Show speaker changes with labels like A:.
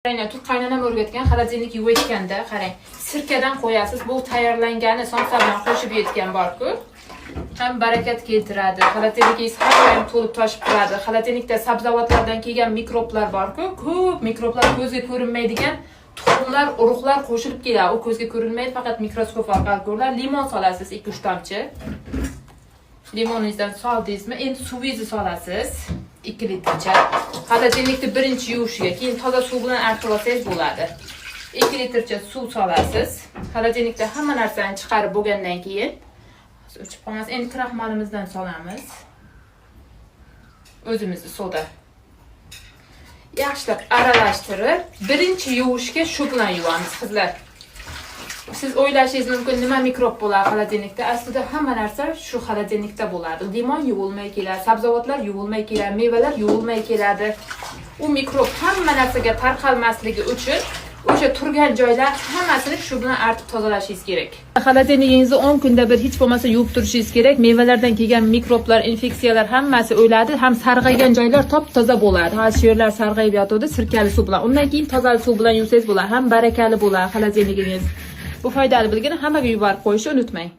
A: Tut qaynonam o'rgatgan xolodilnik yuvayotganda qarang, sirkadan qo'yasiz. Bu tayyorlangani somsa bilan qo'shib yetgan bor-ku. Ham barakat keltiradi. Xolodilnikingiz har doim to'lib toshib turadi. Xolodilnikda sabzavotlardan kelgan mikroblar bor-ku, ko'p mikroblar ko'zga ko'rinmaydigan tuxumlar, urug'lar qo'shilib keladi. U ko'zga ko'rinmaydi, faqat mikroskop orqali ko'riladi. Limon solasiz 2-3 tomchi. Limoningizdan soldingizmi? Endi suvingizni solasiz. 2 litrcha. Xolodilnikni birinchi yuvishiga, keyin toza suv bilan artib olsangiz bo'ladi. 2 litrcha suv solasiz. Xolodilnikda hamma narsani chiqarib bo'lgandan keyin o'chib qolmas. Endi kraxmalimizdan solamiz. O'zimizni soda. Yaxshilab aralashtirib, birinchi yuvishga shu bilan yuvamiz, qizlar. Siz o'ylashingiz mumkin, nima mikrob bo'ladi xolodilnikda? Aslida hamma narsa shu xolodilnikda bo'ladi. Limon yuvilmay keladi, sabzavotlar yuvilmay keladi, mevalar yuvilmay keladi. U mikrob hamma narsaga tarqalmasligi uchun o'sha turgan joylar hammasini shu bilan artib tozalashingiz kerak. Xolodilnigingizni 10 kunda bir hech bo'lmasa yuvib turishingiz kerak. Mevalardan kelgan mikroblar, infeksiyalar hammasi o'ladi, ham sarg'aygan joylar top-toza bo'ladi. Ha, shu yerlar sarg'ayib yotadi sirkali suv bilan. Undan keyin toza suv bilan yuvsangiz bo'ladi, ham barakali bo'ladi xolodilnigingiz. Bu foydali bilgini hammaga yuborib qo'yishni unutmang.